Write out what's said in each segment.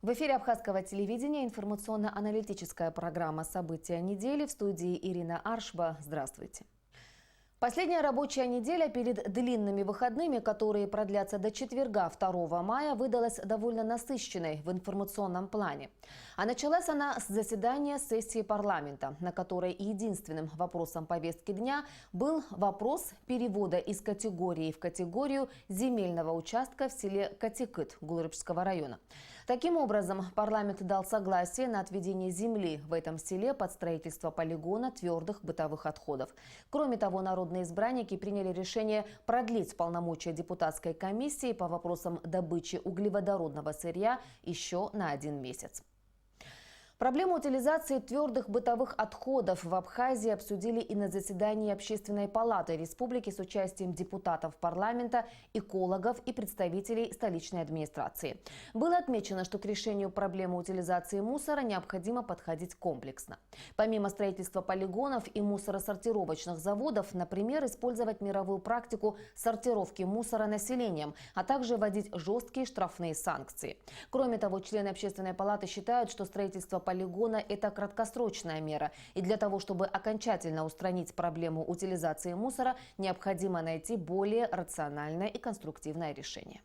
В эфире Абхазского телевидения информационно-аналитическая программа «События недели». В студии Ирина Аршба. Здравствуйте. Последняя рабочая неделя перед длинными выходными, которые продлятся до четверга 2 мая, выдалась довольно насыщенной в информационном плане. А началась она с заседания сессии парламента, на которой единственным вопросом повестки дня был вопрос перевода из категории в категорию земельного участка в селе Катикыт Гулрыбского района. Таким образом, парламент дал согласие на отведение земли в этом селе под строительство полигона твердых бытовых отходов. Кроме того, народные избранники приняли решение продлить полномочия депутатской комиссии по вопросам добычи углеводородного сырья еще на 1 месяц. Проблему утилизации твердых бытовых отходов в Абхазии обсудили и на заседании Общественной палаты республики с участием депутатов парламента, экологов и представителей столичной администрации. Было отмечено, что к решению проблемы утилизации мусора необходимо подходить комплексно. Помимо строительства полигонов и мусоросортировочных заводов, например, использовать мировую практику сортировки мусора населением, а также вводить жесткие штрафные санкции. Кроме того, члены Общественной палаты считают, что строительство полигона – это краткосрочная мера. И для того, чтобы окончательно устранить проблему утилизации мусора, необходимо найти более рациональное и конструктивное решение.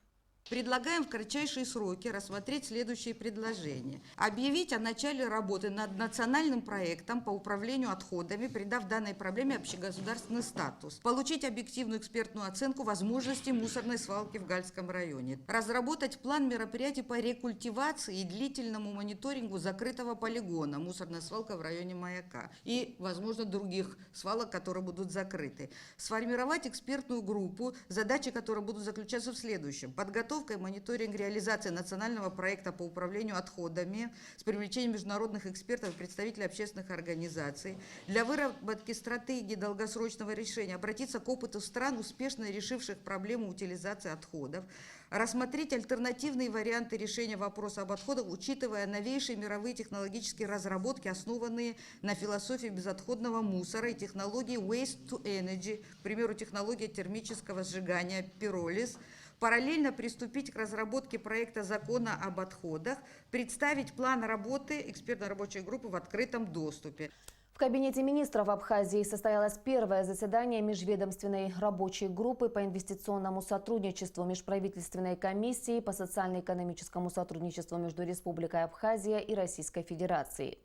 Предлагаем в кратчайшие сроки рассмотреть следующие предложения. Объявить о начале работы над национальным проектом по управлению отходами, придав данной проблеме общегосударственный статус. Получить объективную экспертную оценку возможностей мусорной свалки в Гальском районе. Разработать план мероприятий по рекультивации и длительному мониторингу закрытого полигона мусорная свалка в районе Маяка. И, возможно, других свалок, которые будут закрыты. Сформировать экспертную группу, задачи которой будут заключаться в следующем. Подготовка и мониторинг реализации национального проекта по управлению отходами с привлечением международных экспертов и представителей общественных организаций. Для выработки стратегии долгосрочного решения обратиться к опыту стран, успешно решивших проблему утилизации отходов. Рассмотреть альтернативные варианты решения вопроса об отходах, учитывая новейшие мировые технологические разработки, основанные на философии безотходного мусора и технологии Waste to Energy, к примеру, технология термического сжигания пиролиз. Параллельно приступить к разработке проекта закона об отходах, представить план работы экспертной рабочей группы в открытом доступе. В кабинете министров Абхазии состоялось первое заседание межведомственной рабочей группы по инвестиционному сотрудничеству межправительственной комиссии по социально-экономическому сотрудничеству между Республикой Абхазия и Российской Федерацией.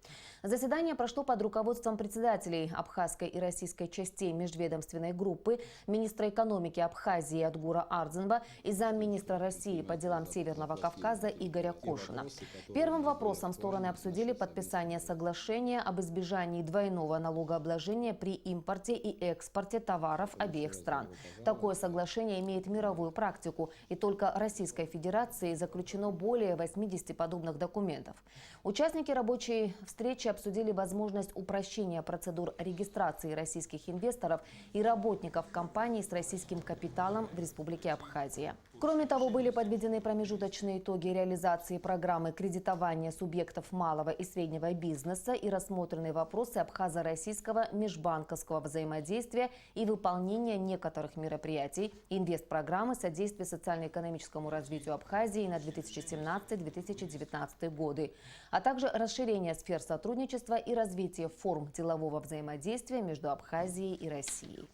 Заседание прошло под руководством председателей абхазской и российской частей межведомственной группы, министра экономики Абхазии Адгура Ардзенба и замминистра России по делам Северного Кавказа Игоря Кошина. Первым вопросом стороны обсудили подписание соглашения об избежании двойного налогообложения при импорте и экспорте товаров обеих стран. Такое соглашение имеет мировую практику, и только Российской Федерацией заключено более 80 подобных документов. Участники рабочей встречи обсудили возможность упрощения процедур регистрации российских инвесторов и работников компаний с российским капиталом в Республике Абхазия. Кроме того, были подведены промежуточные итоги реализации программы кредитования субъектов малого и среднего бизнеса и рассмотрены вопросы абхазо-российского межбанковского взаимодействия и выполнения некоторых мероприятий инвестпрограммы содействия социально-экономическому развитию Абхазии на 2017-2019 годы, а также расширение сфер сотрудничества и развитие форм делового взаимодействия между Абхазией и Россией.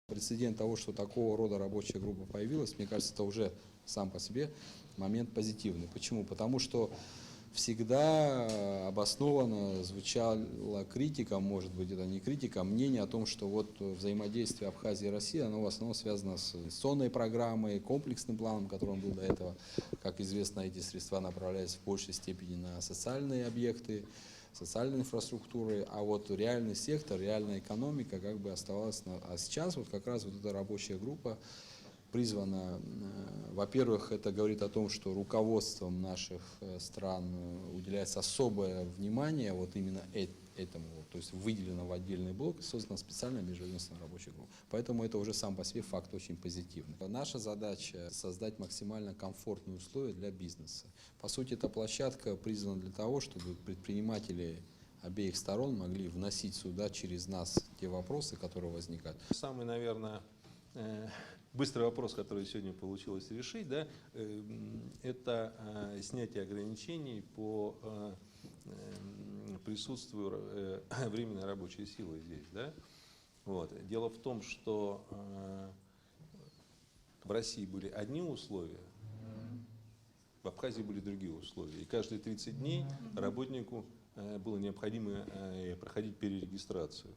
Прецедент того, что такого рода рабочая группа появилась, мне кажется, это уже сам по себе момент позитивный. Почему? Потому что всегда обоснованно звучала критика, может быть, это не критика, а мнение о том, что вот взаимодействие Абхазии и России, оно в основном связано с инвестиционной программой, комплексным планом, которым был до этого. Как известно, эти средства направлялись в большей степени на социальные объекты, социальной инфраструктуры, а вот реальный сектор, реальная экономика как бы оставалась. А сейчас вот как раз вот эта рабочая группа призвана, во-первых, это говорит о том, что руководством наших стран уделяется особое внимание вот именно этому, то есть выделено в отдельный блок, создана специальная межведомственная рабочая группа. Поэтому это уже сам по себе факт очень позитивный. Наша задача — создать максимально комфортные условия для бизнеса. По сути, эта площадка призвана для того, чтобы предприниматели обеих сторон могли вносить сюда через нас те вопросы, которые возникают. Самый, наверное, быстрый вопрос, который сегодня получилось решить, да, это снятие ограничений по присутствию временной рабочей силы здесь. Да? Вот. Дело в том, что в России были одни условия, в Абхазии были другие условия. И каждые 30 дней работнику было необходимо проходить перерегистрацию.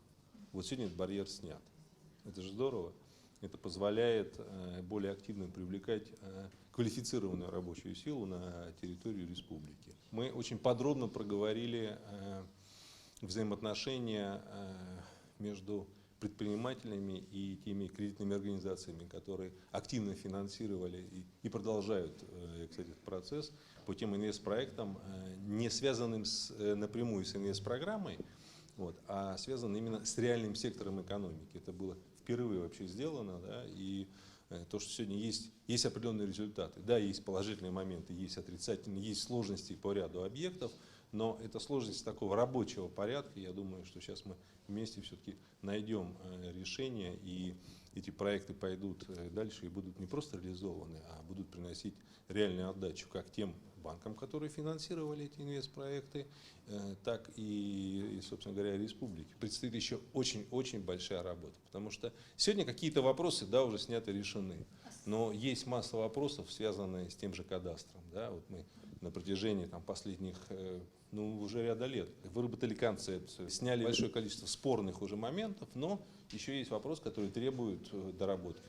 Вот сегодня этот барьер снят. Это же здорово. Это позволяет более активно привлекать квалифицированную рабочую силу на территорию республики. Мы очень подробно проговорили взаимоотношения между предпринимателями и теми кредитными организациями, которые активно финансировали и продолжают, кстати, этот процесс по тем инвестпроектам, не связанным напрямую с инвестпрограммой, вот, а связанным именно с реальным сектором экономики. Это было впервые вообще сделано, да, и то, что сегодня есть определенные результаты. Да, есть положительные моменты, есть отрицательные, есть сложности по ряду объектов, но это сложность такого рабочего порядка. Я думаю, что сейчас мы вместе все-таки найдем решение, и эти проекты пойдут дальше и будут не просто реализованы, а будут приносить реальную отдачу как тем банкам, которые финансировали эти инвестпроекты, так и, собственно говоря, республике. Предстоит еще очень-очень большая работа, потому что сегодня какие-то вопросы, да, уже сняты, решены, но есть масса вопросов, связанных с тем же кадастром. Да? Вот мы на протяжении последних, уже ряда лет выработали концепцию, сняли большое количество спорных уже моментов, но еще есть вопрос, который требует доработки.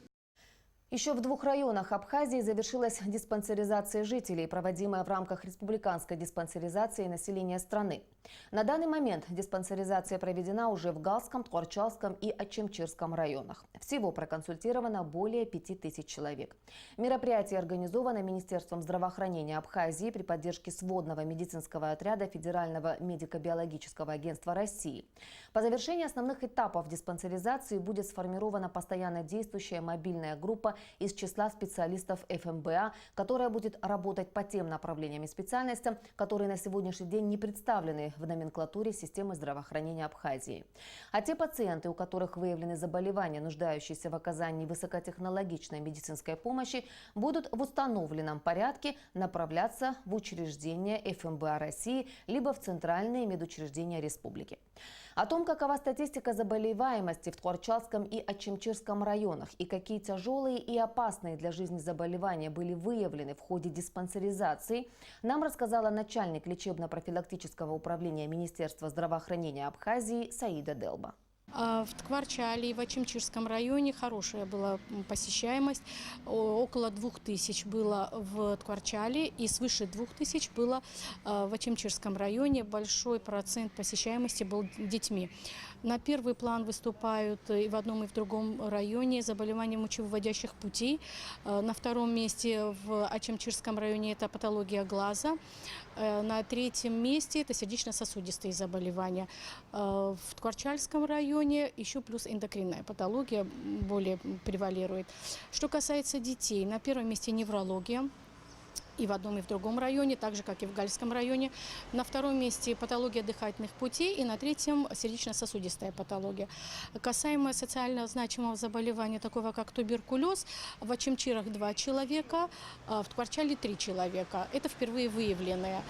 Еще в 2 районах Абхазии завершилась диспансеризация жителей, проводимая в рамках республиканской диспансеризации населения страны. На данный момент диспансеризация проведена уже в Галском, Тхуарчалском и Ачимчирском районах. Всего проконсультировано более 5000 человек. Мероприятие организовано Министерством здравоохранения Абхазии при поддержке сводного медицинского отряда Федерального медико-биологического агентства России. По завершении основных этапов диспансеризации будет сформирована постоянно действующая мобильная группа из числа специалистов ФМБА, которая будет работать по тем направлениям и специальностям, которые на сегодняшний день не представлены в номенклатуре системы здравоохранения Абхазии. А те пациенты, у которых выявлены заболевания, нуждающиеся в оказании высокотехнологичной медицинской помощи, будут в установленном порядке направляться в учреждения ФМБА России либо в центральные медучреждения республики. О том, какова статистика заболеваемости в Тхуарчалском и Ачимчирском районах и какие тяжелые и опасные для жизни заболевания были выявлены в ходе диспансеризации, нам рассказала начальник лечебно-профилактического управления Министерства здравоохранения Абхазии Саида Делба. В Тхуарчале и в Ачимчирском районе хорошая была посещаемость. Около 2000 было в Тхуарчале и свыше 2000 было в Ачимчирском районе. Большой процент посещаемости был детьми. На первый план выступают и в одном, и в другом районе заболевания мочевыводящих путей. На втором месте в Ачимчирском районе это патология глаза. На третьем месте это сердечно-сосудистые заболевания. В Тхуарчальском районе еще плюс эндокринная патология более превалирует. Что касается детей, на первом месте неврология. И в одном, и в другом районе, так же, как и в Гальском районе. На втором месте патология дыхательных путей и на третьем сердечно-сосудистая патология. Касаемо социально значимого заболевания, такого как туберкулез, в Ачимчирах 2 человека, в Тхуарчале 3 человека. Это впервые выявленные.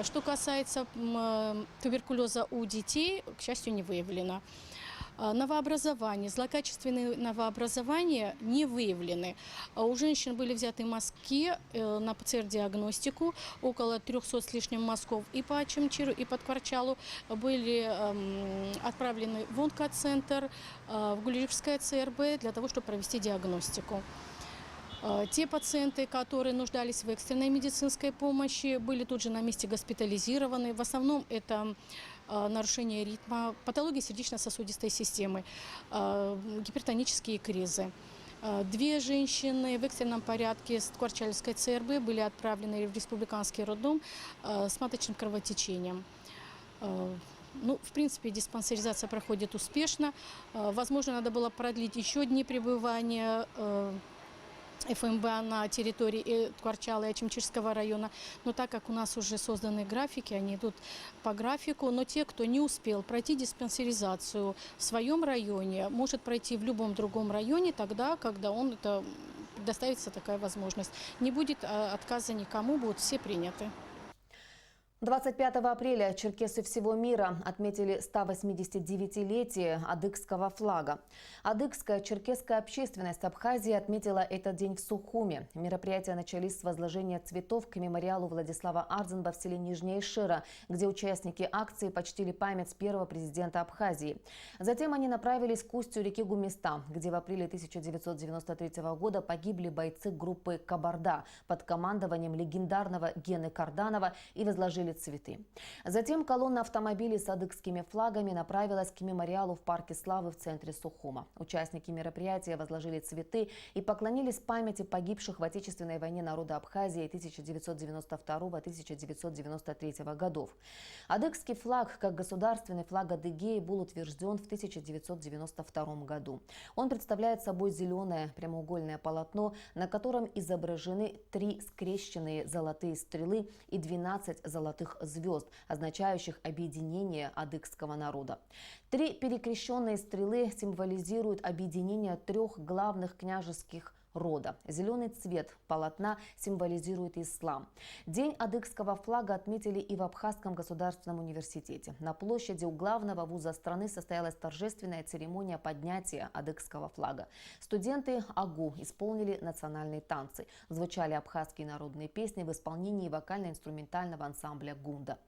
Что касается туберкулеза у детей, к счастью, не выявлено. Новообразование, злокачественные новообразования не выявлены. У женщин были взяты мазки на ПЦР-диагностику, около 300 с лишним мазков и по Ачимчиру, и по Тхуарчалу были отправлены в онкоцентр, в Гулиевское ЦРБ для того, чтобы провести диагностику. Те пациенты, которые нуждались в экстренной медицинской помощи, были тут же на месте госпитализированы. В основном это нарушение ритма, патологии сердечно-сосудистой системы, гипертонические кризы. 2 женщины в экстренном порядке с Тхуарчальской ЦРБ были отправлены в республиканский роддом с маточным кровотечением. В принципе, диспансеризация проходит успешно. Возможно, надо было продлить еще дни пребывания ФМБ на территории Ткварчала и Ачимчирского района. Но так как у нас уже созданы графики, они идут по графику. Но те, кто не успел пройти диспансеризацию в своем районе, может пройти в любом другом районе тогда, когда предоставится такая возможность. Не будет отказа никому, будут все приняты. 25 апреля черкесы всего мира отметили 189-летие адыгского флага. Адыгская черкесская общественность Абхазии отметила этот день в Сухуме. Мероприятия начались с возложения цветов к мемориалу Владислава Ардзенба в селе Нижняя Шира, где участники акции почтили память первого президента Абхазии. Затем они направились к устью реки Гумиста, где в апреле 1993 года погибли бойцы группы «Кабарда» под командованием легендарного Гены Карданова и возложили цветы. Затем колонна автомобилей с адыгскими флагами направилась к мемориалу в парке Славы в центре Сухума. Участники мероприятия возложили цветы и поклонились памяти погибших в Отечественной войне народа Абхазии 1992-1993 годов. Адыгский флаг, как государственный флаг Адыгеи, был утвержден в 1992 году. Он представляет собой зеленое прямоугольное полотно, на котором изображены 3 скрещенные золотые стрелы и 12 золотых звезд, означающих объединение адыгского народа. 3 перекрещенные стрелы символизируют объединение 3 главных княжеских рода. Зеленый цвет полотна символизирует ислам. День адыгского флага отметили и в Абхазском государственном университете. На площади у главного вуза страны состоялась торжественная церемония поднятия адыгского флага. Студенты АГУ исполнили национальные танцы. Звучали абхазские народные песни в исполнении вокально-инструментального ансамбля «Гунда».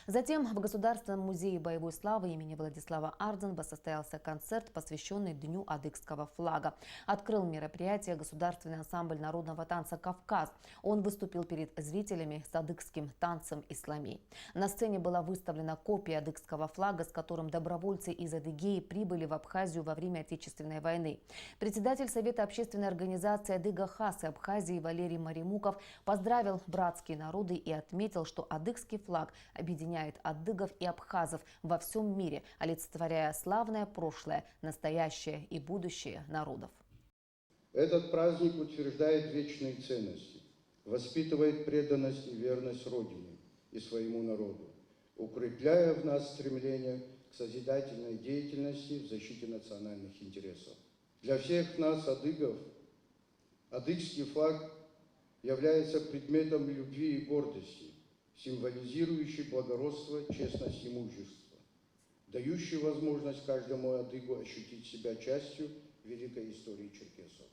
Затем в Государственном музее боевой славы имени Владислава Ардзенба состоялся концерт, посвященный Дню адыгского флага. Открыл мероприятие государственный ансамбль народного танца «Кавказ». Он выступил перед зрителями с адыгским танцем «Исламей». На сцене была выставлена копия адыгского флага, с которым добровольцы из Адыгеи прибыли в Абхазию во время Отечественной войны. Председатель Совета общественной организации «Адыга Хасы» Абхазии Валерий Маримуков поздравил братские народы и отметил, что адыгский флаг объединяет адыгов и абхазов во всем мире, олицетворяя славное прошлое, настоящее и будущее народов. Этот праздник утверждает вечные ценности, воспитывает преданность и верность Родине и своему народу, укрепляя в нас стремление к созидательной деятельности в защите национальных интересов. Для всех нас, адыгов, адыгский флаг является предметом любви и гордости, символизирующий благородство, честность и мужество, дающий возможность каждому адыгу ощутить себя частью великой истории черкесов.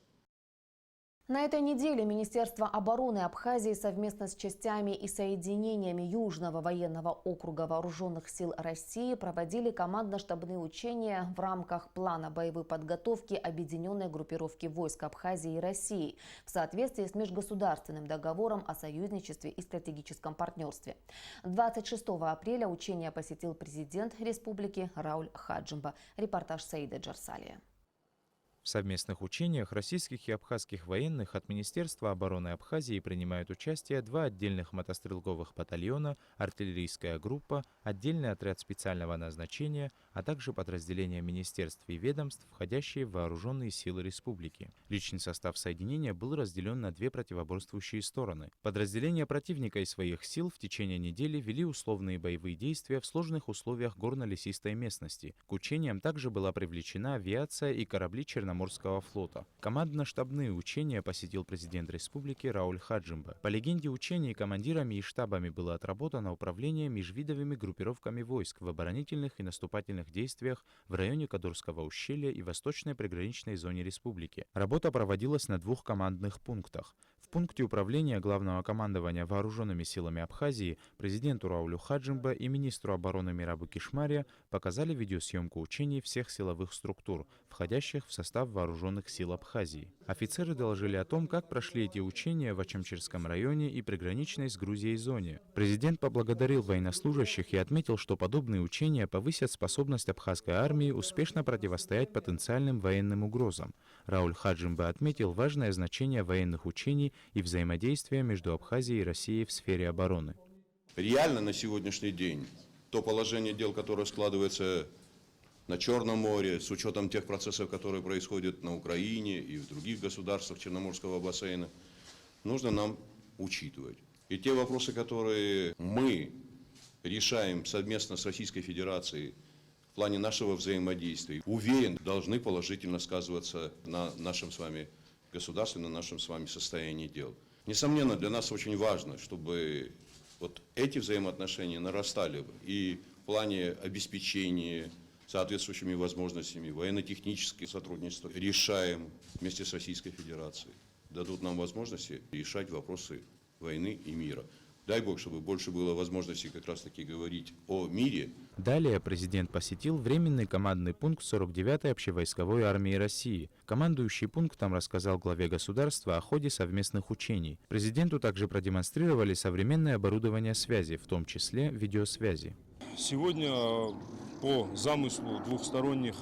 На этой неделе Министерство обороны Абхазии совместно с частями и соединениями Южного военного округа Вооруженных сил России проводили командно-штабные учения в рамках плана боевой подготовки объединенной группировки войск Абхазии и России в соответствии с межгосударственным договором о союзничестве и стратегическом партнерстве. 26 апреля учения посетил президент республики Рауль Хаджимба. Репортаж Саида Джарсалия. В совместных учениях российских и абхазских военных от Министерства обороны Абхазии принимают участие 2 отдельных мотострелковых батальона, артиллерийская группа, отдельный отряд специального назначения, а также подразделения министерств и ведомств, входящие в вооруженные силы республики. Личный состав соединения был разделен на 2 противоборствующие стороны. Подразделения противника и своих сил в течение недели вели условные боевые действия в сложных условиях горно-лесистой местности. К учениям также была привлечена авиация и корабли Черноморского флота. Командно-штабные учения посетил президент республики Рауль Хаджимба. По легенде учений командирами и штабами было отработано управление межвидовыми группировками войск в оборонительных и наступательных действиях в районе Кадурского ущелья и восточной приграничной зоне республики. Работа проводилась на 2 командных пунктах. В пункте управления Главного командования Вооруженными силами Абхазии президенту Раулю Хаджимба и министру обороны Мирабу Кишмария показали видеосъемку учений всех силовых структур, входящих в состав Вооруженных сил Абхазии. Офицеры доложили о том, как прошли эти учения в Ачимчирском районе и приграничной с Грузией зоне. Президент поблагодарил военнослужащих и отметил, что подобные учения повысят способность абхазской армии успешно противостоять потенциальным военным угрозам. Рауль Хаджимба отметил важное значение военных учений и взаимодействия между Абхазией и Россией в сфере обороны. Реально на сегодняшний день то положение дел, которое складывается на Черном море, с учетом тех процессов, которые происходят на Украине и в других государствах Черноморского бассейна, нужно нам учитывать. И те вопросы, которые мы решаем совместно с Российской Федерацией в плане нашего взаимодействия, уверен, должны положительно сказываться на нашем с вами государстве, на нашем с вами состоянии дел. Несомненно, для нас очень важно, чтобы вот эти взаимоотношения нарастали и в плане обеспечения соответствующими возможностями, военно-техническое сотрудничество решаем вместе с Российской Федерацией. Дадут нам возможности решать вопросы войны и мира. Дай Бог, чтобы больше было возможностей как раз таки говорить о мире. Далее президент посетил временный командный пункт 49-й общевойсковой армии России. Командующий пунктом рассказал главе государства о ходе совместных учений. Президенту также продемонстрировали современное оборудование связи, в том числе видеосвязи. Сегодня по замыслу двухсторонних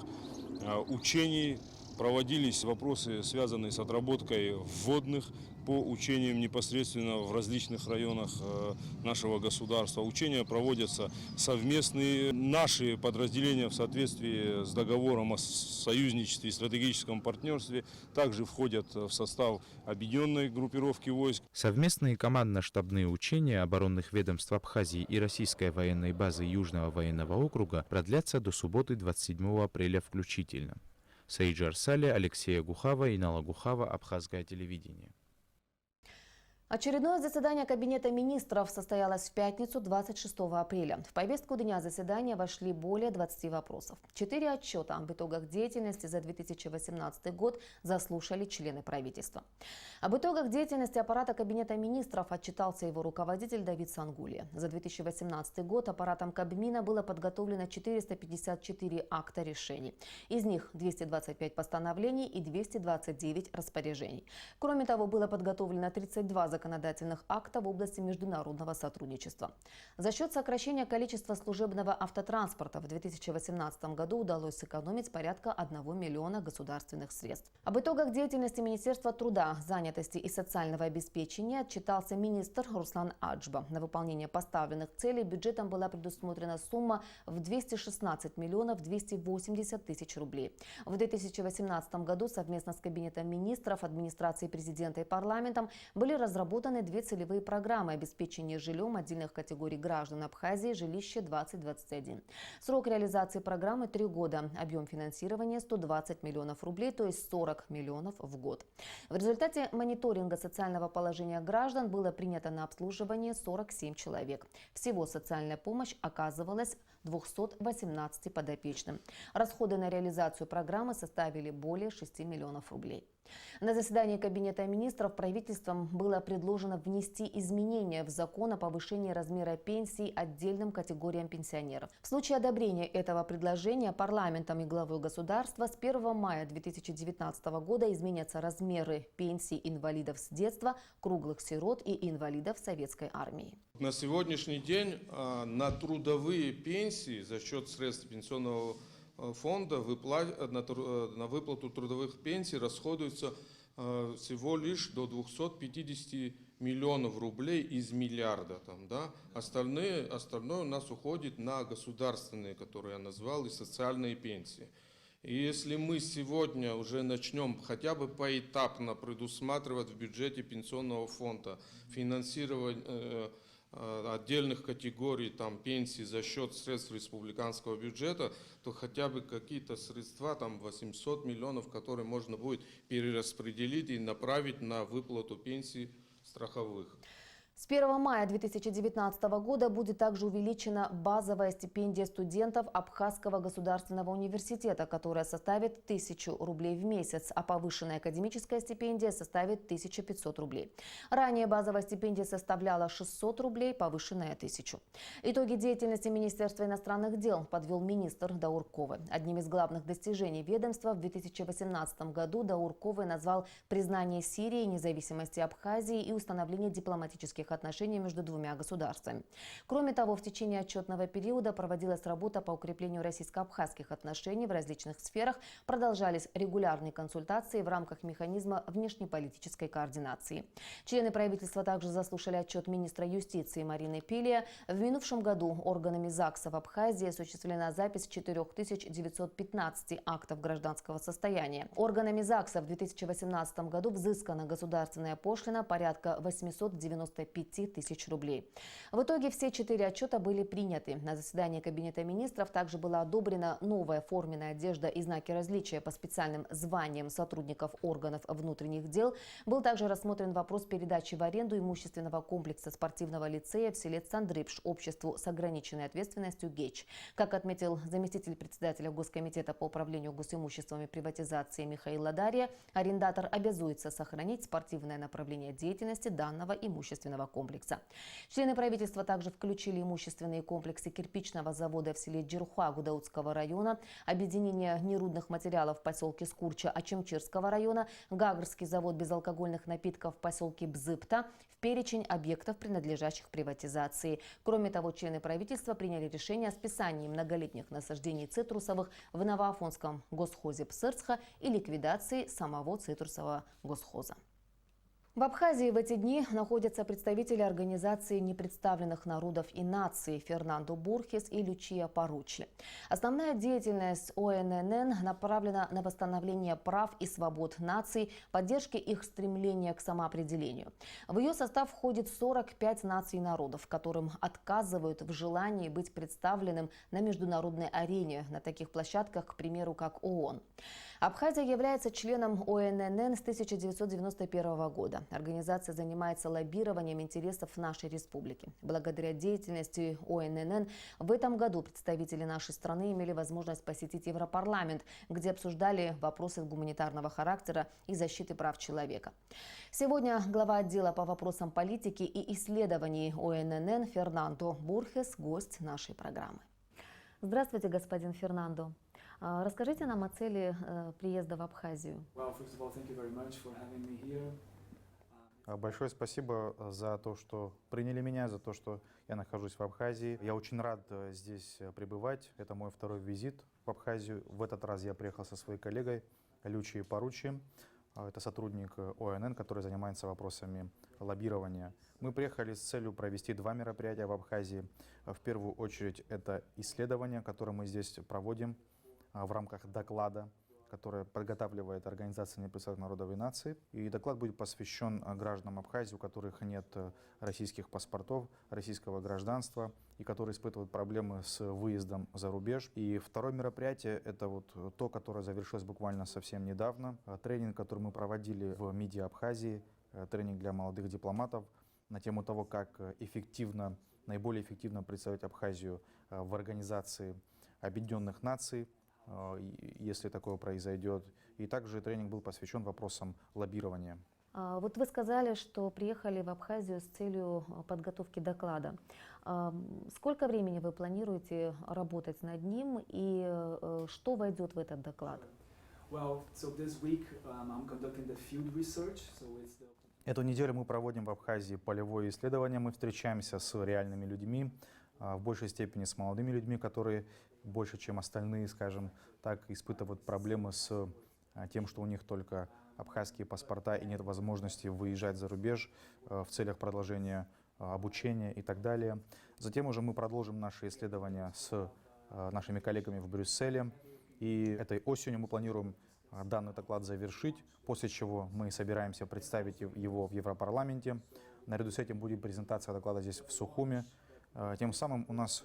учений проводились вопросы, связанные с отработкой вводных по учениям непосредственно в различных районах нашего государства. Учения проводятся совместные. Наши подразделения в соответствии с договором о союзничестве и стратегическом партнерстве также входят в состав объединенной группировки войск. Совместные командно-штабные учения оборонных ведомств Абхазии и российской военной базы Южного военного округа продлятся до субботы 27 апреля включительно. Саиджи Арсали, Алексея Гухава, Инала Гухава, Абхазское телевидение. Очередное заседание Кабинета министров состоялось в пятницу 26 апреля. В повестку дня заседания вошли более 20 вопросов. 4 отчета об итогах деятельности за 2018 год заслушали члены правительства. Об итогах деятельности аппарата Кабинета министров отчитался его руководитель Давид Сангулья. За 2018 год аппаратом Кабмина было подготовлено 454 акта решений. Из них 225 постановлений и 229 распоряжений. Кроме того, было подготовлено 32 законодательных актов в области международного сотрудничества. За счет сокращения количества служебного автотранспорта в 2018 году удалось сэкономить порядка 1 миллиона государственных средств. Об итогах деятельности Министерства труда, занятости и социального обеспечения отчитался министр Руслан Аджба. На выполнение поставленных целей бюджетом была предусмотрена сумма в 216 миллионов 280 тысяч рублей. В 2018 году совместно с Кабинетом министров, администрацией президента и парламентом были разработаны 2 целевые программы обеспечения жильем отдельных категорий граждан Абхазии «Жилище-2021». Срок реализации программы 3 года. Объем финансирования 120 миллионов рублей, то есть 40 миллионов в год. В результате мониторинга социального положения граждан было принято на обслуживание 47 человек. Всего социальная помощь оказывалась 218 подопечным. Расходы на реализацию программы составили более 6 миллионов рублей. На заседании Кабинета министров правительством было предложено внести изменения в закон о повышении размера пенсий отдельным категориям пенсионеров. В случае одобрения этого предложения парламентом и главой государства с 1 мая 2019 года изменятся размеры пенсий инвалидов с детства, круглых сирот и инвалидов Советской армии. На сегодняшний день на трудовые пенсии за счет средств пенсионного фонда на выплату трудовых пенсий расходуется всего лишь до 250 миллионов рублей из миллиарда. Остальное у нас уходит на государственные, которые я назвал, и социальные пенсии. И если мы сегодня уже начнем хотя бы поэтапно предусматривать в бюджете пенсионного фонда финансирование отдельных категорий пенсий за счет средств республиканского бюджета, то хотя бы какие-то средства, 800 миллионов, которые можно будет перераспределить и направить на выплату пенсий страховых. С 1 мая 2019 года будет также увеличена базовая стипендия студентов Абхазского государственного университета, которая составит 1000 рублей в месяц, а повышенная академическая стипендия составит 1500 рублей. Ранее базовая стипендия составляла 600 рублей, повышенная 1000. Итоги деятельности Министерства иностранных дел подвел министр Даур Ковы. Одним из главных достижений ведомства в 2018 году Даур Ковы назвал признание Сирии, независимости Абхазии и установление дипломатических двусторонних отношений между двумя государствами. Кроме того, в течение отчетного периода проводилась работа по укреплению российско-абхазских отношений в различных сферах, продолжались регулярные консультации в рамках механизма внешнеполитической координации. Члены правительства также заслушали отчет министра юстиции Марины Пилия. В минувшем году органами ЗАГСа в Абхазии осуществлена запись 4915 актов гражданского состояния. Органами ЗАГСа в 2018 году взыскана государственная пошлина порядка 895 тысяч рублей. В итоге все 4 отчета были приняты. На заседании Кабинета министров также была одобрена новая форменная одежда и знаки различия по специальным званиям сотрудников органов внутренних дел. Был также рассмотрен вопрос передачи в аренду имущественного комплекса спортивного лицея в селе Цандрыпш обществу с ограниченной ответственностью ГЕЧ. Как отметил заместитель председателя Госкомитета по управлению госимуществом и приватизации Михаил Ладария, арендатор обязуется сохранить спортивное направление деятельности данного имущественного комплекса. Члены правительства также включили имущественные комплексы кирпичного завода в селе Джирхуа Гудаутского района, объединение нерудных материалов в поселке Скурча Ачимчирского района, Гагрский завод безалкогольных напитков в поселке Бзыпта в перечень объектов, принадлежащих приватизации. Кроме того, члены правительства приняли решение о списании многолетних насаждений цитрусовых в Новоафонском госхозе Псырцха и ликвидации самого цитрусового госхоза. В Абхазии в эти дни находятся представители Организации непредставленных народов и наций Фернандо Бурхес и Лючия Поручи. Основная деятельность ОНН направлена на восстановление прав и свобод наций, поддержке их стремления к самоопределению. В ее состав входит 45 наций и народов, которым отказывают в желании быть представленным на международной арене, на таких площадках, к примеру, как ООН. Абхазия является членом ОНН с 1991 года. Организация занимается лоббированием интересов нашей республики. Благодаря деятельности ОНН в этом году представители нашей страны имели возможность посетить Европарламент, где обсуждали вопросы гуманитарного характера и защиты прав человека. Сегодня глава отдела по вопросам политики и исследований ОНН Фернандо Бурхес – гость нашей программы. Здравствуйте, господин Фернандо. Расскажите нам о цели приезда в Абхазию. Большое спасибо за то, что приняли меня, за то, что я нахожусь в Абхазии. Я очень рад здесь пребывать. Это мой второй визит в Абхазию. В этот раз я приехал со своей коллегой Лючией Поручи. Это сотрудник ОНН, который занимается вопросами лоббирования. Мы приехали с целью провести 2 мероприятия в Абхазии. В первую очередь это исследование, которое мы здесь проводим в рамках доклада, который подготавливает Организация непредставленных народов и наций. И доклад будет посвящен гражданам Абхазии, у которых нет российских паспортов, российского гражданства и которые испытывают проблемы с выездом за рубеж. И второе мероприятие – это вот то, которое завершилось буквально совсем недавно. Тренинг, который мы проводили в МИДе Абхазии, тренинг для молодых дипломатов на тему того, как наиболее эффективно представить Абхазию в Организации Объединенных Наций, если такое произойдет. И также тренинг был посвящен вопросам лоббирования. Вот вы сказали, что приехали в Абхазию с целью подготовки доклада. Сколько времени вы планируете работать над ним и что войдет в этот доклад? Эту неделю мы проводим в Абхазии полевое исследование. Мы встречаемся с реальными людьми, в большей степени с молодыми людьми, которые больше, чем остальные, скажем так, испытывают проблемы с тем, что у них только абхазские паспорта и нет возможности выезжать за рубеж в целях продолжения обучения и так далее. Затем уже мы продолжим наши исследования с нашими коллегами в Брюсселе. И этой осенью мы планируем данный доклад завершить, после чего мы собираемся представить его в Европарламенте. Наряду с этим будет презентация доклада здесь в Сухуме. Тем самым у нас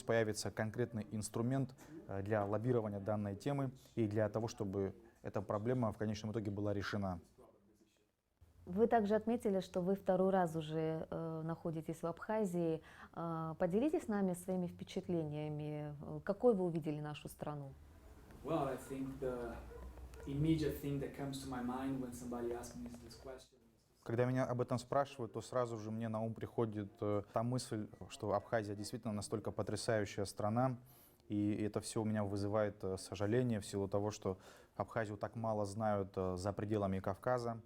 появится конкретный инструмент для лоббирования данной темы и для того, чтобы эта проблема в конечном итоге была решена. Вы также отметили, что вы второй раз уже находитесь в Абхазии. Поделитесь с нами своими впечатлениями. Какой вы увидели нашу страну? Когда меня об этом спрашивают, то сразу же мне на ум приходит та мысль, что Абхазия действительно настолько потрясающая страна, и это все у меня вызывает сожаление в силу того, что Абхазию так мало знают за пределами Кавказа.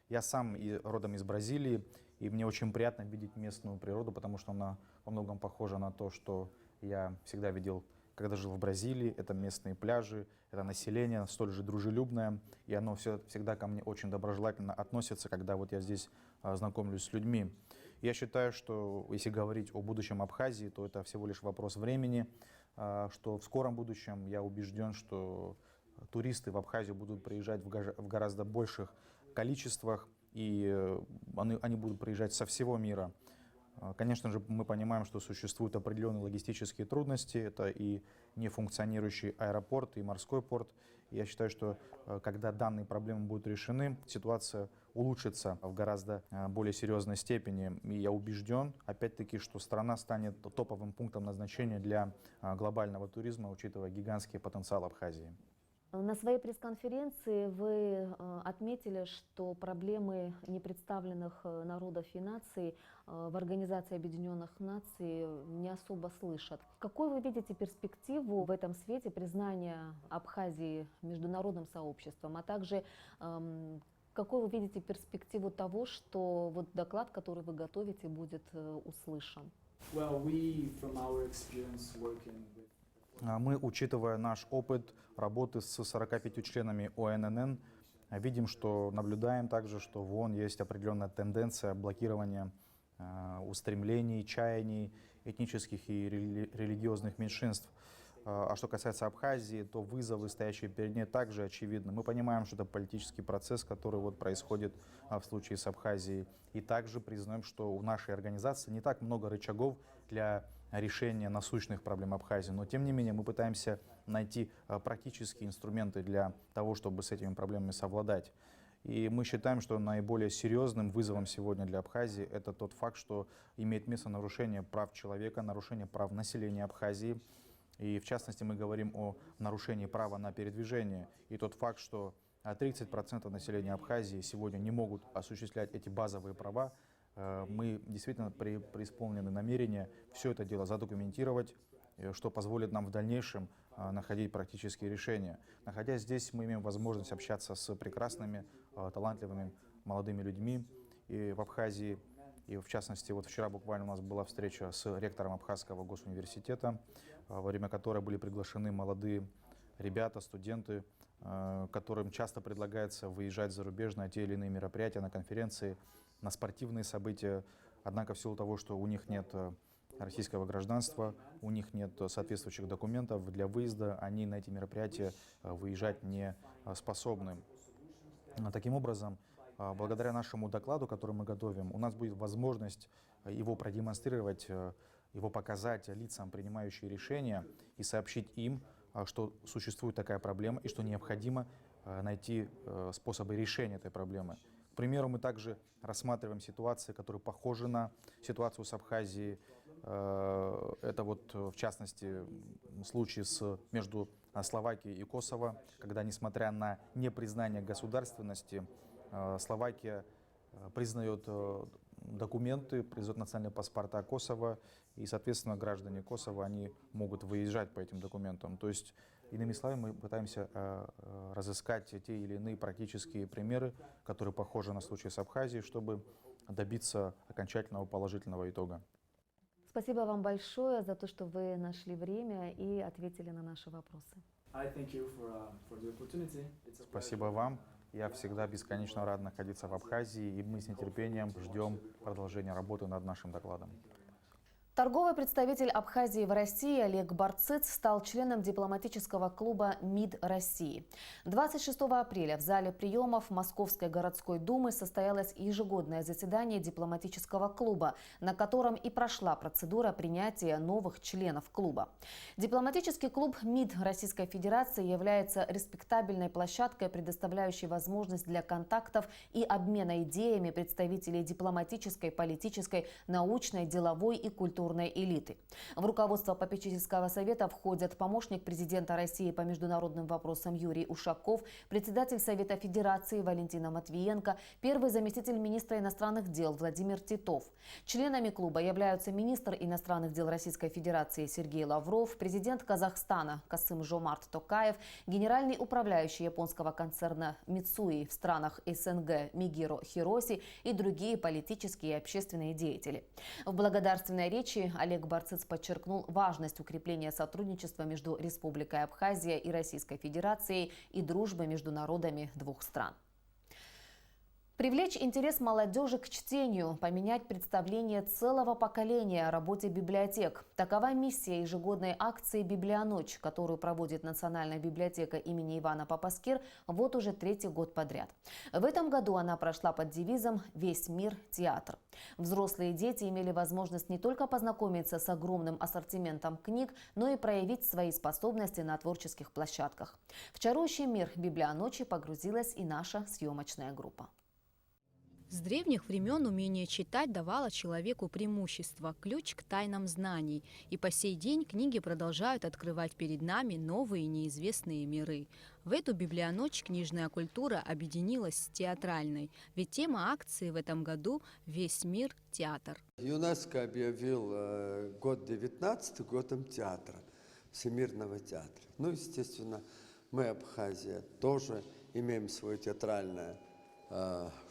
Я сам родом из Бразилии, и мне очень приятно видеть местную природу, потому что она во многом похожа на то, что я всегда видел, когда жил в Бразилии. Это местные пляжи, это население столь же дружелюбное, и оно всегда ко мне очень доброжелательно относится, когда вот я здесь знакомлюсь с людьми. Я считаю, что если говорить о будущем Абхазии, то это всего лишь вопрос времени, что в скором будущем я убежден, что туристы в Абхазию будут приезжать в гораздо больших количествах, и они будут приезжать со всего мира. Конечно же, мы понимаем, что существуют определенные логистические трудности. Это и нефункционирующий аэропорт, и морской порт. Я считаю, что когда данные проблемы будут решены, ситуация улучшится в гораздо более серьезной степени. И я убежден, опять-таки, что страна станет топовым пунктом назначения для глобального туризма, учитывая гигантский потенциал Абхазии. На своей пресс-конференции вы отметили, что проблемы непредставленных народов и наций в Организации Объединенных Наций не особо слышат. Какой вы видите перспективу в этом свете признания Абхазии международным сообществом, а также какой вы видите перспективу того, что вот доклад, который вы готовите, будет услышан? Мы, учитывая наш опыт работы с 45 членами ОНН, видим, что наблюдаем также, что в ООН есть определенная тенденция блокирования устремлений, чаяний этнических и религиозных меньшинств. А что касается Абхазии, то вызовы, стоящие перед ней, также очевидны. Мы понимаем, что это политический процесс, который вот происходит в случае с Абхазией. И также признаем, что у нашей организации не так много рычагов для решения насущных проблем Абхазии. Но тем не менее мы пытаемся найти практические инструменты для того, чтобы с этими проблемами совладать. И мы считаем, что наиболее серьезным вызовом сегодня для Абхазии это тот факт, что имеет место нарушение прав человека, нарушение прав населения Абхазии. И в частности мы говорим о нарушении права на передвижение. И тот факт, что 30% населения Абхазии сегодня не могут осуществлять эти базовые права, мы действительно преисполнены намерения все это дело задокументировать, что позволит нам в дальнейшем находить практические решения. Находясь здесь, мы имеем возможность общаться с прекрасными, талантливыми молодыми людьми и в Абхазии. И в частности, вот вчера буквально у нас была встреча с ректором Абхазского госуниверситета, во время которой были приглашены молодые ребята, студенты, которым часто предлагается выезжать за рубеж на те или иные мероприятия, на конференции, на спортивные события. Однако в силу того, что у них нет российского гражданства, у них нет соответствующих документов для выезда, они на эти мероприятия выезжать не способны. Таким образом, благодаря нашему докладу, который мы готовим, у нас будет возможность его продемонстрировать, его показать лицам, принимающим решения, и сообщить им, что существует такая проблема и что необходимо найти способы решения этой проблемы. К примеру, мы также рассматриваем ситуации, которые похожи на ситуацию с Абхазией. Это вот, в частности, случай между Словакией и Косово, когда, несмотря на непризнание государственности, Словакия признает документы, признает национальные паспорта Косово, и, соответственно, граждане Косово, они могут выезжать по этим документам. То есть, иными словами, мы пытаемся разыскать те или иные практические примеры, которые похожи на случай с Абхазией, чтобы добиться окончательного положительного итога. Спасибо вам большое за то, что вы нашли время и ответили на наши вопросы. Спасибо вам. Я всегда бесконечно рад находиться в Абхазии, и мы с нетерпением ждем продолжения работы над нашим докладом. Торговый представитель Абхазии в России Олег Барцыц стал членом дипломатического клуба МИД России. 26 апреля в зале приемов Московской городской думы состоялось ежегодное заседание дипломатического клуба, на котором и прошла процедура принятия новых членов клуба. Дипломатический клуб МИД Российской Федерации является респектабельной площадкой, предоставляющей возможность для контактов и обмена идеями представителей дипломатической, политической, научной, деловой и культурной культурной элиты. В руководство попечительского совета входят помощник президента России по международным вопросам Юрий Ушаков, председатель Совета Федерации Валентина Матвиенко, первый заместитель министра иностранных дел Владимир Титов. Членами клуба являются министр иностранных дел Российской Федерации Сергей Лавров, президент Казахстана Касым-Жомарт Токаев, генеральный управляющий японского концерна Мицуи в странах СНГ Мигиро Хироси и другие политические и общественные деятели. В благодарственной речи Олег Барцыц подчеркнул важность укрепления сотрудничества между Республикой Абхазия и Российской Федерацией и дружбы между народами двух стран. Привлечь интерес молодежи к чтению, поменять представление целого поколения о работе библиотек. Такова миссия ежегодной акции «Библионочь», которую проводит Национальная библиотека имени Ивана Папаскир вот уже 3-й год подряд. В этом году она прошла под девизом «Весь мир – театр». Взрослые и дети имели возможность не только познакомиться с огромным ассортиментом книг, но и проявить свои способности на творческих площадках. В чарующий мир «Библионочи» погрузилась и наша съемочная группа. С древних времен умение читать давало человеку преимущество, ключ к тайнам знаний. И по сей день книги продолжают открывать перед нами новые неизвестные миры. В эту библионочь книжная культура объединилась с театральной. Ведь тема акции в этом году «Весь мир – театр». ЮНЕСКО объявил год 19 годом театра, Всемирного театра. Ну, естественно, мы, Абхазия, тоже имеем свою театральную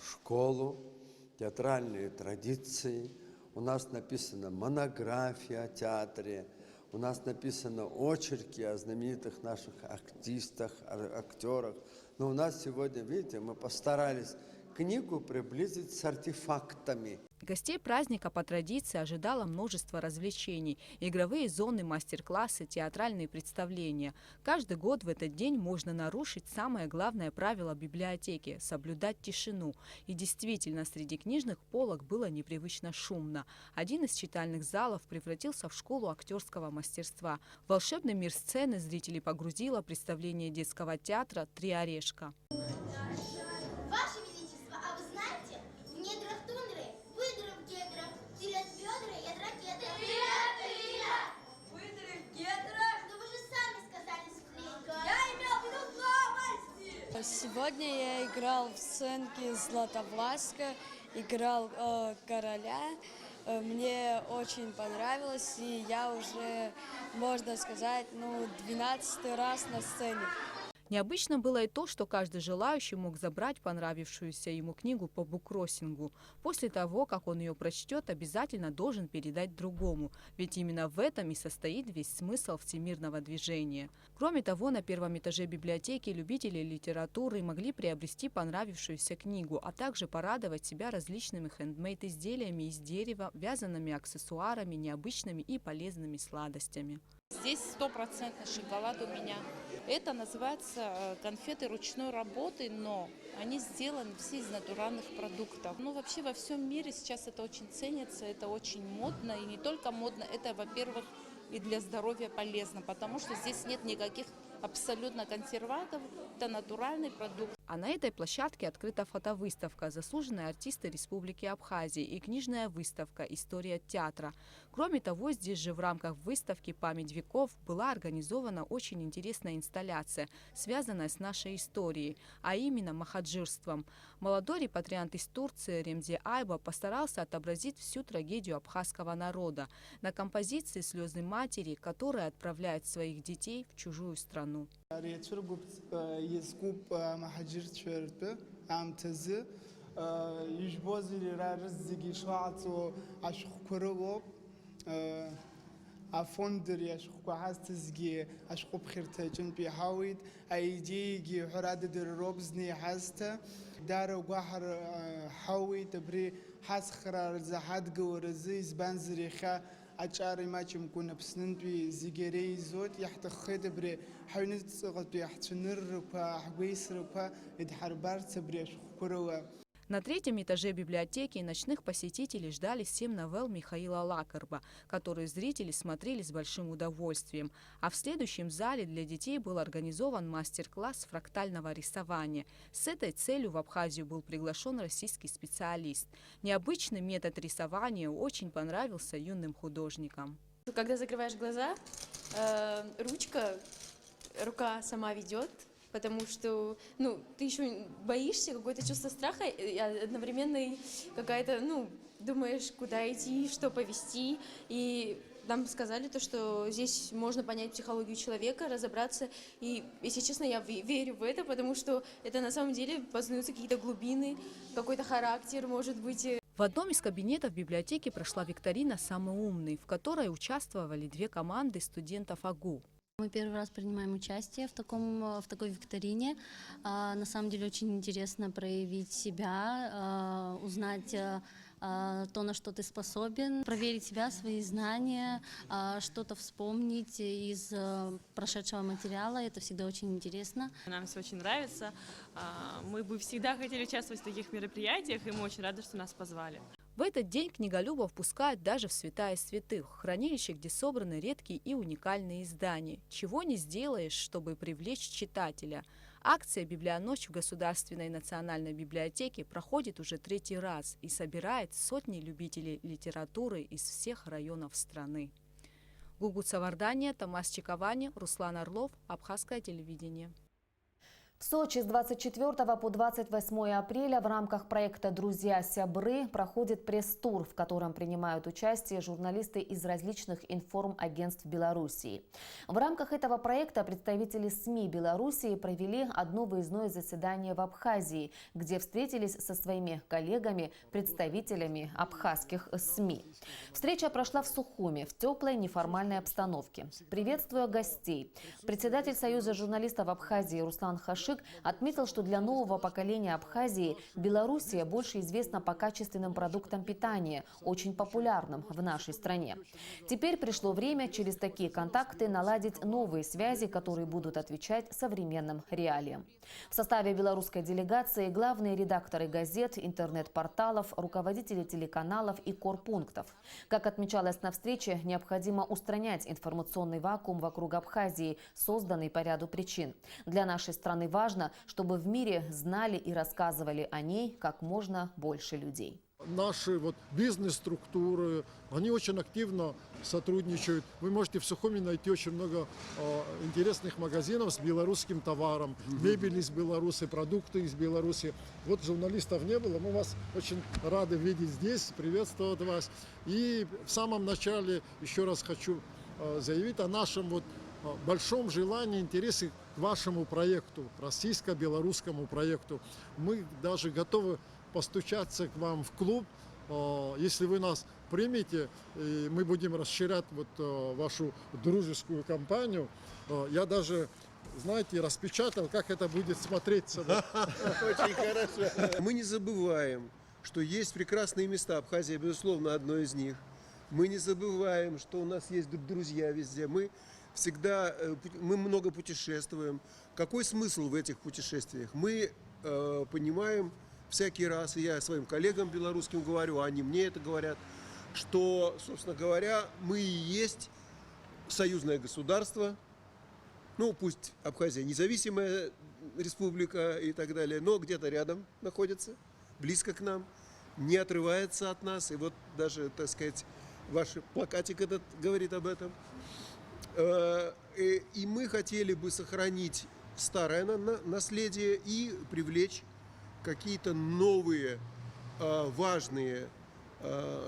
школу, театральные традиции. У нас написана монография о театре, у нас написаны очерки о знаменитых наших артистах, актерах. Но у нас сегодня, видите, мы постарались книгу приблизить с артефактами. Гостей праздника по традиции ожидало множество развлечений, игровые зоны, мастер-классы, театральные представления. Каждый год в этот день можно нарушить самое главное правило библиотеки – соблюдать тишину. И действительно, среди книжных полок было непривычно шумно. Один из читальных залов превратился в школу актерского мастерства. В волшебный мир сцены зрителей погрузило представление детского театра «Три орешка». Сегодня я играл в сценке Златовласка, играл короля. Мне очень понравилось, и я уже, можно сказать, 12-й раз на сцене. Необычно было и то, что каждый желающий мог забрать понравившуюся ему книгу по буккроссингу. После того, как он ее прочтет, обязательно должен передать другому, ведь именно в этом и состоит весь смысл всемирного движения. Кроме того, на первом этаже библиотеки любители литературы могли приобрести понравившуюся книгу, а также порадовать себя различными хендмейд-изделиями из дерева, вязаными аксессуарами, необычными и полезными сладостями. Здесь 100% шоколад у меня. Это называется конфеты ручной работы, но они сделаны все из натуральных продуктов. Вообще во всем мире сейчас это очень ценится, это очень модно. И не только модно, это, во-первых, и для здоровья полезно, потому что здесь нет никаких абсолютно консервантов, это натуральный продукт. А на этой площадке открыта фотовыставка «Заслуженные артисты Республики Абхазия» и книжная выставка «История театра». Кроме того, здесь же в рамках выставки «Память веков» была организована очень интересная инсталляция, связанная с нашей историей, а именно махаджирством. Молодой репатриант из Турции Ремзи Айба постарался отобразить всю трагедию абхазского народа на композиции «Слезы матери», которая отправляет своих детей в чужую страну. أفندر يشخو حستزجي أشخو بخيرتاجن بيحاويد أيديجي حرادة الروبزني حستا دار وقحر حاوي تبري حسخرار زحد جورزي زبانزري خا أشاري ما تشمكون بسنن بي زجري زود يحت خد بري حينت صغت بيحت نر وبا حويس وبا إدحربار تبري أشخو بروا. На третьем этаже библиотеки ночных посетителей ждали 7 новелл Михаила Лакарба, которые зрители смотрели с большим удовольствием. А в следующем зале для детей был организован мастер-класс фрактального рисования. С этой целью в Абхазию был приглашен российский специалист. Необычный метод рисования очень понравился юным художникам. Когда закрываешь глаза, рука сама ведет. Потому что, ты еще боишься, какое-то чувство страха, и одновременно какая-то, думаешь, куда идти, что повести. И нам сказали то, что здесь можно понять психологию человека, разобраться. И, если честно, я верю в это, потому что это на самом деле познаются какие-то глубины, какой-то характер, может быть. В одном из кабинетов библиотеки прошла викторина «Самый умный», в которой участвовали 2 команды студентов АГУ. Мы первый раз принимаем участие в такой викторине. На самом деле очень интересно проявить себя, узнать то, на что ты способен, проверить себя, свои знания, что-то вспомнить из прошедшего материала. Это всегда очень интересно. Нам все очень нравится. Мы бы всегда хотели участвовать в таких мероприятиях, и мы очень рады, что нас позвали. В этот день книголюбов пускают даже в святая святых, хранилище, где собраны редкие и уникальные издания. Чего не сделаешь, чтобы привлечь читателя. Акция «Библионочь» в Государственной национальной библиотеке проходит уже 3-й раз и собирает сотни любителей литературы из всех районов страны. Гугут Савардания, Тамас Чиковани, Руслан Орлов, Абхазское телевидение. В Сочи с 24 по 28 апреля в рамках проекта «Друзья-сябры» проходит пресс-тур, в котором принимают участие журналисты из различных информагентств Белоруссии. В рамках этого проекта представители СМИ Белоруссии провели одно выездное заседание в Абхазии, где встретились со своими коллегами, представителями абхазских СМИ. Встреча прошла в Сухуми, в теплой неформальной обстановке. Приветствуя гостей, председатель Союза журналистов Абхазии Руслан Хашик отметил, что для нового поколения Абхазии Белоруссия больше известна по качественным продуктам питания, очень популярным в нашей стране. Теперь пришло время через такие контакты наладить новые связи, которые будут отвечать современным реалиям. В составе белорусской делегации главные редакторы газет, интернет-порталов, руководители телеканалов и корпунктов. Как отмечалось на встрече, необходимо устранять информационный вакуум вокруг Абхазии, созданный по ряду причин. Для нашей страны важно, чтобы в мире знали и рассказывали о ней как можно больше людей. Наши бизнес-структуры, они очень активно сотрудничают. Вы можете в Сухуми найти очень много интересных магазинов с белорусским товаром, мебель из Беларуси, продукты из Беларуси. Вот журналистов не было, мы вас очень рады видеть здесь, приветствовать вас. И в самом начале еще раз хочу заявить о нашем большом желании, интересе к вашему проекту, российско-белорусскому проекту. Мы даже готовы постучаться к вам в клуб, если вы нас примете, и мы будем расширять вашу дружескую компанию. Я даже, знаете, распечатал, как это будет смотреться. Очень хорошо. Мы не забываем, что есть прекрасные места. Абхазия, безусловно, одно из них. Мы не забываем, что у нас есть друзья везде. Мы много путешествуем. Какой смысл в этих путешествиях? Мы понимаем всякий раз, и я своим коллегам белорусским говорю, они мне это говорят, что, собственно говоря, мы и есть союзное государство. Пусть Абхазия независимая республика и так далее, но где-то рядом находится, близко к нам, не отрывается от нас. И вот даже, так сказать, ваш плакатик этот говорит об этом. И мы хотели бы сохранить старое наследие и привлечь какие-то новые важные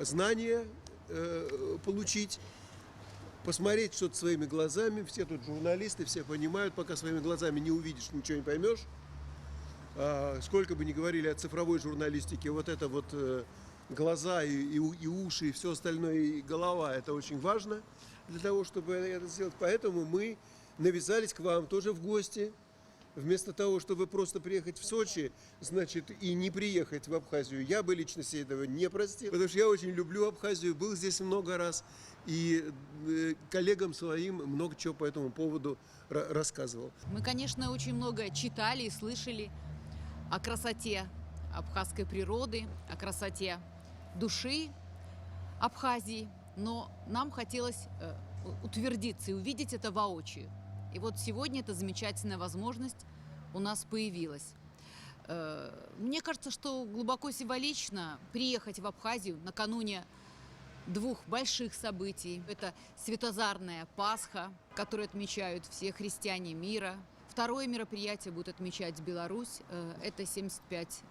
знания, получить, посмотреть что-то своими глазами. Все тут журналисты, все понимают, пока своими глазами не увидишь, ничего не поймешь. Сколько бы ни говорили о цифровой журналистике, глаза и уши, и все остальное, и голова, это очень важно для того, чтобы это сделать. Поэтому мы навязались к вам тоже в гости. Вместо того, чтобы просто приехать в Сочи, значит, и не приехать в Абхазию, я бы лично себе этого не простил. Потому что я очень люблю Абхазию, был здесь много раз, и коллегам своим много чего по этому поводу рассказывал. Мы, конечно, очень много читали и слышали о красоте абхазской природы, о красоте души Абхазии, но нам хотелось утвердиться и увидеть это воочию. И вот сегодня эта замечательная возможность у нас появилась. Мне кажется, что глубоко символично приехать в Абхазию накануне двух больших событий. Это Светозарная Пасха, которую отмечают все христиане мира. Второе мероприятие будет отмечать Беларусь. Это 75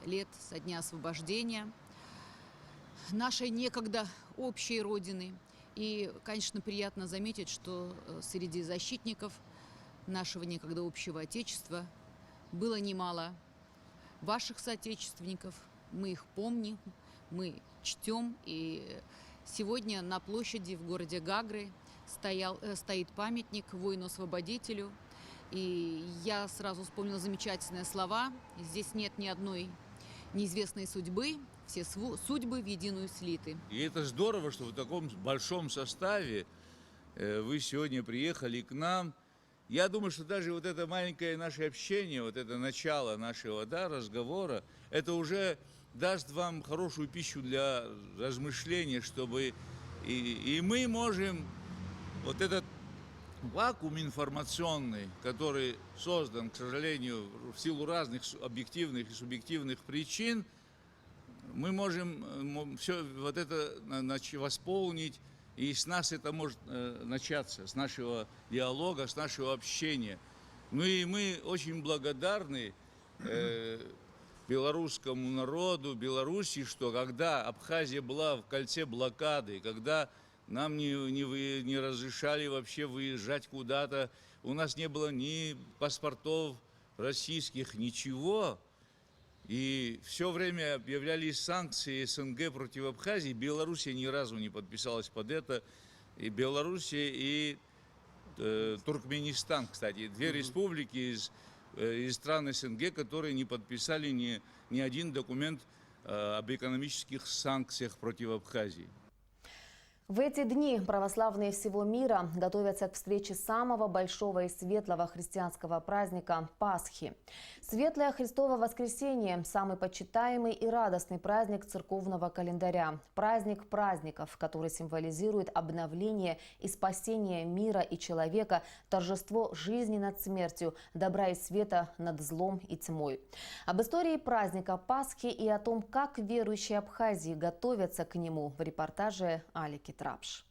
лет со дня освобождения нашей некогда общей родины. И, конечно, приятно заметить, что среди защитников нашего некогда общего Отечества было немало ваших соотечественников. Мы их помним, мы чтем. И сегодня на площади в городе Гагры стоит памятник воину-освободителю. И я сразу вспомнила замечательные слова. Здесь нет ни одной неизвестной судьбы, все судьбы в единую слиты. И это здорово, что в таком большом составе вы сегодня приехали к нам. Я думаю, что даже вот это маленькое наше общение, вот это начало нашего разговора, это уже даст вам хорошую пищу для размышления, чтобы и мы можем вот этот вакуум информационный, который создан, к сожалению, в силу разных объективных и субъективных причин, мы можем все вот это восполнить, и с нас это может начаться, с нашего диалога, с нашего общения. Ну и мы очень благодарны белорусскому народу, Беларуси, что когда Абхазия была в кольце блокады, когда нам не разрешали вообще выезжать куда-то, у нас не было ни паспортов российских, ничего. И все время объявлялись санкции СНГ против Абхазии. Белоруссия ни разу не подписалась под это. И Белоруссия, и Туркменистан, кстати. Две республики из стран СНГ, которые не подписали ни один документ об экономических санкциях против Абхазии. В эти дни православные всего мира готовятся к встрече самого большого и светлого христианского праздника – Пасхи. Светлое Христово воскресенье – самый почитаемый и радостный праздник церковного календаря. Праздник праздников, который символизирует обновление и спасение мира и человека, торжество жизни над смертью, добра и света над злом и тьмой. Об истории праздника Пасхи и о том, как верующие Абхазии готовятся к нему, в репортаже Алики Трапш.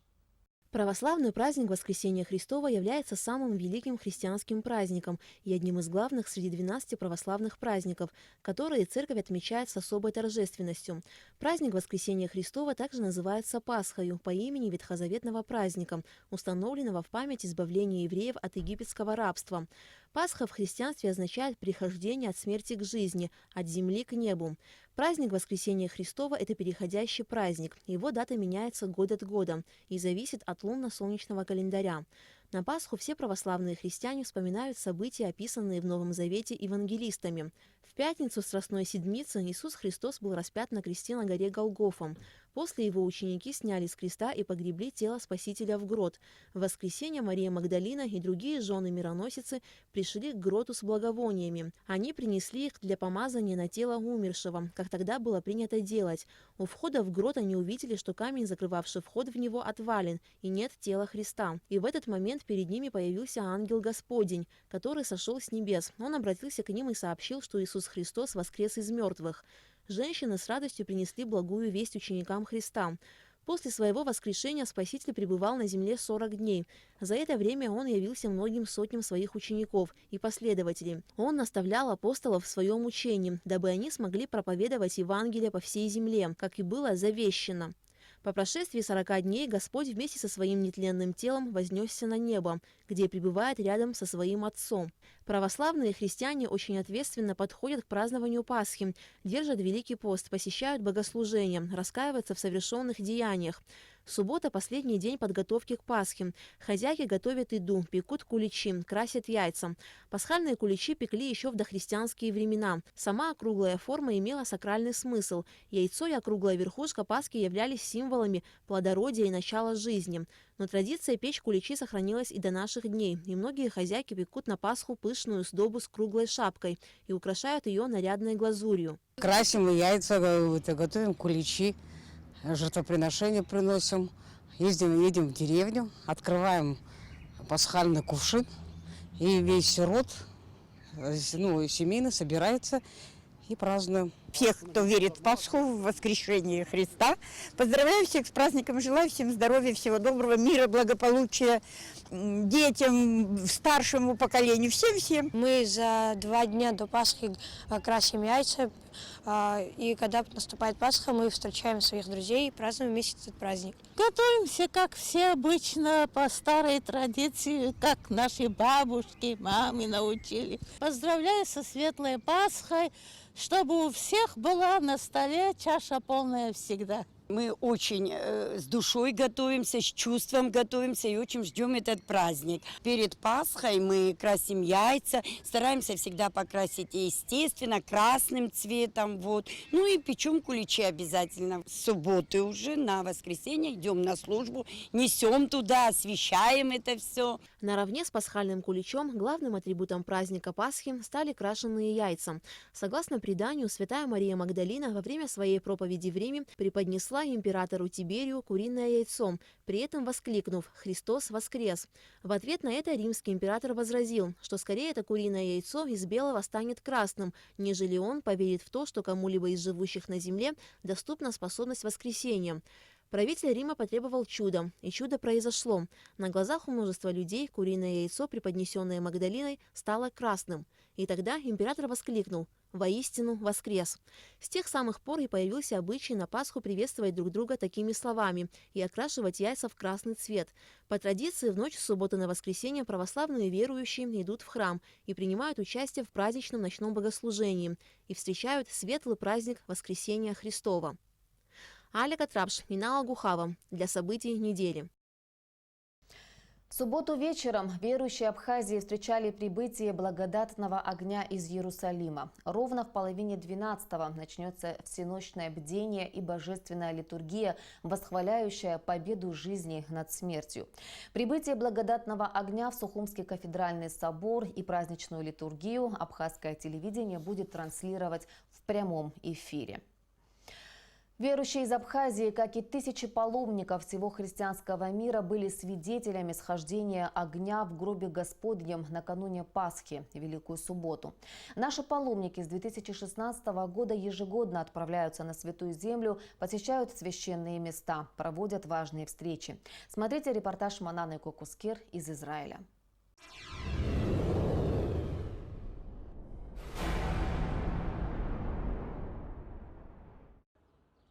Православный праздник Воскресения Христова является самым великим христианским праздником и одним из главных среди 12 православных праздников, которые церковь отмечает с особой торжественностью. Праздник Воскресения Христова также называется Пасхою по имени ветхозаветного праздника, установленного в память избавления евреев от египетского рабства. Пасха в христианстве означает прихождение от смерти к жизни, от земли к небу. Праздник Воскресения Христова – это переходящий праздник. Его дата меняется год от года и зависит от лунно-солнечного календаря. На Пасху все православные христиане вспоминают события, описанные в Новом Завете евангелистами. В пятницу Страстной Седмицы Иисус Христос был распят на кресте на горе Голгофа. После его ученики сняли с креста и погребли тело Спасителя в грот. В воскресенье Мария Магдалина и другие жены-мироносицы пришли к гроту с благовониями. Они принесли их для помазания на тело умершего, как тогда было принято делать. У входа в грот они увидели, что камень, закрывавший вход в него, отвален, и нет тела Христа. И в этот момент перед ними появился ангел Господень, который сошел с небес. Он обратился к ним и сообщил, что Иисус Христос воскрес из мертвых. Женщины с радостью принесли благую весть ученикам Христа. После своего воскрешения Спаситель пребывал на земле 40 дней. За это время он явился многим сотням своих учеников и последователей. Он наставлял апостолов в своем учении, дабы они смогли проповедовать Евангелие по всей земле, как и было завещено. По прошествии 40 дней Господь вместе со своим нетленным телом вознесся на небо, где пребывает рядом со своим Отцом. Православные христиане очень ответственно подходят к празднованию Пасхи, держат Великий пост, посещают богослужения, раскаиваются в совершенных деяниях. Суббота – последний день подготовки к Пасхе. Хозяйки готовят еду, пекут куличи, красят яйца. Пасхальные куличи пекли еще в дохристианские времена. Сама округлая форма имела сакральный смысл. Яйцо и округлая верхушка Пасхи являлись символами плодородия и начала жизни. Но традиция печь куличи сохранилась и до наших дней, и многие хозяйки пекут на Пасху пышную сдобу с круглой шапкой и украшают ее нарядной глазурью. Красим яйца, готовим куличи, жертвоприношения приносим, едем в деревню, открываем пасхальный кувшин, и весь род, семейный собирается и празднуем. Всех, кто верит в Пасху, в воскрешение Христа. Поздравляю всех с праздником, желаю всем здоровья, всего доброго, мира, благополучия, детям, старшему поколению, всем-всем. Мы за 2 дня до Пасхи красим яйца, и когда наступает Пасха, мы встречаем своих друзей и празднуем вместе этот праздник. Готовимся, как все обычно, по старой традиции, как наши бабушки, мамы научили. Поздравляю со светлой Пасхой, чтобы у всех была на столе чаша полная всегда. Мы очень с душой готовимся, с чувством готовимся и очень ждем этот праздник. Перед Пасхой мы красим яйца, стараемся всегда покрасить, естественно, красным цветом. Ну и печем куличи обязательно. С субботы уже на воскресенье идем на службу, несем туда, освещаем это все. Наравне с пасхальным куличом главным атрибутом праздника Пасхи стали крашеные яйца. Согласно преданию, святая Мария Магдалина во время своей проповеди в Риме преподнесла императору Тиберию куриное яйцо, при этом воскликнув «Христос воскрес!». В ответ на это римский император возразил, что скорее это куриное яйцо из белого станет красным, нежели он поверит в то, что кому-либо из живущих на земле доступна способность воскресения. Правитель Рима потребовал чуда, и чудо произошло. На глазах у множества людей куриное яйцо, преподнесенное Магдалиной, стало красным. И тогда император воскликнул «Воистину воскрес!». С тех самых пор и появился обычай на Пасху приветствовать друг друга такими словами и окрашивать яйца в красный цвет. По традиции, в ночь с субботы на воскресенье православные верующие идут в храм и принимают участие в праздничном ночном богослужении и встречают светлый праздник Воскресения Христова. Алика Трапш, Минала Гухава. Для событий недели. В субботу вечером верующие Абхазии встречали прибытие благодатного огня из Иерусалима. Ровно в половине 12-го начнется всеночное бдение и божественная литургия, восхваляющая победу жизни над смертью. Прибытие благодатного огня в Сухумский кафедральный собор и праздничную литургию абхазское телевидение будет транслировать в прямом эфире. Верующие из Абхазии, как и тысячи паломников всего христианского мира, были свидетелями схождения огня в гробе Господнем накануне Пасхи, Великую Субботу. Наши паломники с 2016 года ежегодно отправляются на Святую Землю, посещают священные места, проводят важные встречи. Смотрите репортаж Мананы Кокускер из Израиля.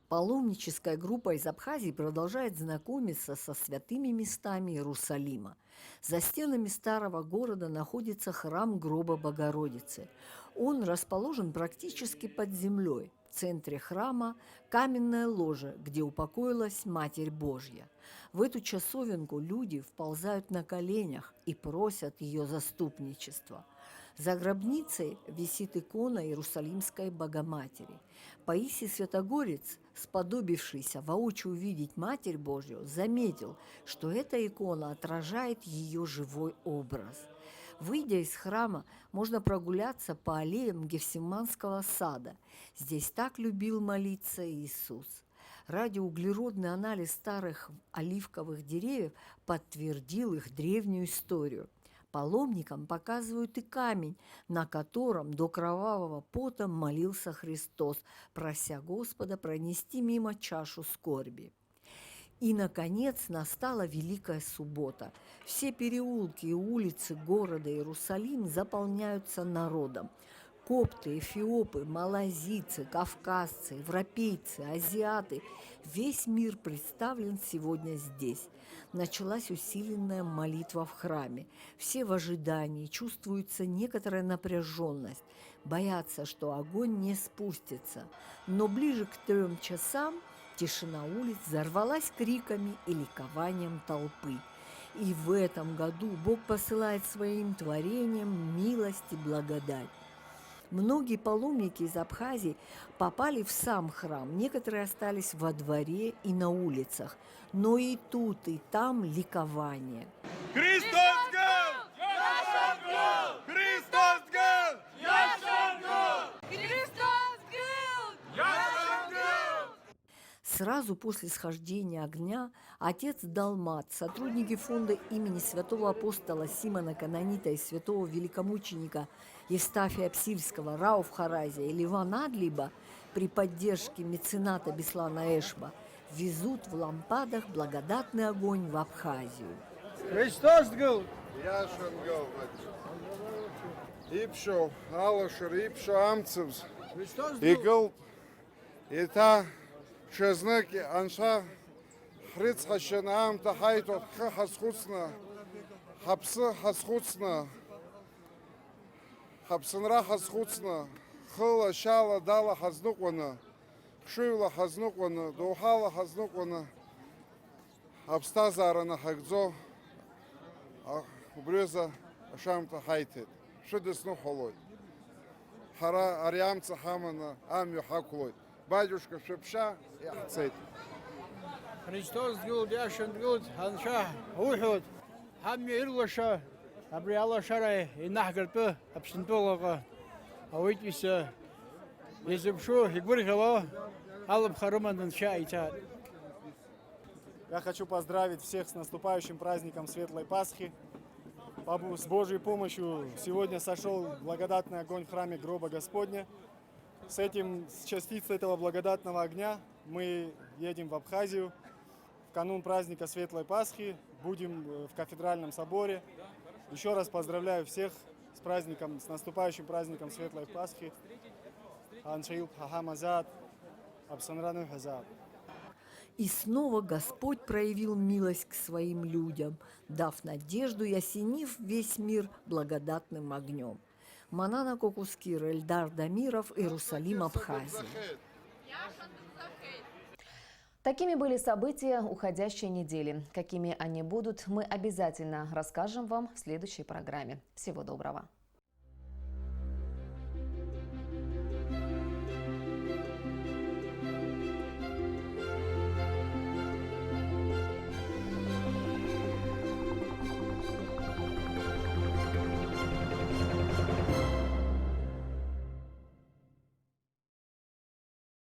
Паломническая группа из Абхазии продолжает знакомиться со святыми местами Иерусалима. За стенами старого города находится храм гроба Богородицы. Он расположен практически под землей. В центре храма каменное ложе, где упокоилась Матерь Божья. В эту часовенку люди вползают на коленях и просят ее заступничества. За гробницей висит икона Иерусалимской Богоматери. Паисий Святогорец, сподобившийся воочию увидеть Матерь Божью, заметил, что эта икона отражает ее живой образ. Выйдя из храма, можно прогуляться по аллеям Гефсиманского сада. Здесь так любил молиться Иисус. Радиоуглеродный анализ старых оливковых деревьев подтвердил их древнюю историю. Паломникам показывают и камень, на котором до кровавого пота молился Христос, прося Господа пронести мимо чашу скорби. И, наконец, настала Великая Суббота. Все переулки и улицы города Иерусалим заполняются народом. Копты, эфиопы, малазийцы, кавказцы, европейцы, азиаты – весь мир представлен сегодня здесь. Началась усиленная молитва в храме. Все в ожидании, чувствуется некоторая напряженность. Боятся, что огонь не спустится. Но ближе к 3 часам Тишина улиц взорвалась криками и ликованием толпы. И в этом году Бог посылает своим творениям милость и благодать. Многие паломники из Абхазии попали в сам храм, некоторые остались во дворе и на улицах. Но и тут, и там ликование. Христос гол! Яшон гол! Христос гол! Яшон гол! Христос гол! Яшон гол! Сразу после схождения огня отец Далмат, сотрудники фонда имени святого апостола Симона Канонита и святого великомученика Евстафия Псильского, Рауф Харазия и Ливан Адлиба при поддержке мецената Беслана Эшба везут в лампадах благодатный огонь в Абхазию. Христос гол! Яшон гол! Ипшо, алашер, ипшо амцевс. Игл, ита шезныки анша хриц хашенам тахайтот хасхуцна, хапсы хасхуцна, хапсынра хасхуцна, хыла шала дала хазнуквана, хшивла хазнуквана, духала хазнуквана, абстазарана хагдзо, убреза шамта хайтет. Шудесну холой. Хара ариамца хамана амю хаклой. Батюшка шепша и ахцет. Христос гол! Яшон гол! Анша уход! Хамми ирлаша абриала шарай и нахгарпы абсентолога. Ауитвиса езепшу игвыргала алаб харуман анша итат. Я хочу поздравить всех с наступающим праздником Светлой Пасхи. С Божьей помощью сегодня сошел благодатный огонь в храме гроба Господня. С частицей этого благодатного огня мы едем в Абхазию. В канун праздника Светлой Пасхи будем в кафедральном соборе. Еще раз поздравляю всех с праздником, с наступающим праздником Светлой Пасхи. Аншаил Хахамазад, Абсанрану Хазад. И снова Господь проявил милость к своим людям, дав надежду и осенив весь мир благодатным огнем. Манана Кокускир, Эльдар Дамиров, Иерусалим, Абхазия. Такими были события уходящей недели. Какими они будут, мы обязательно расскажем вам в следующей программе. Всего доброго.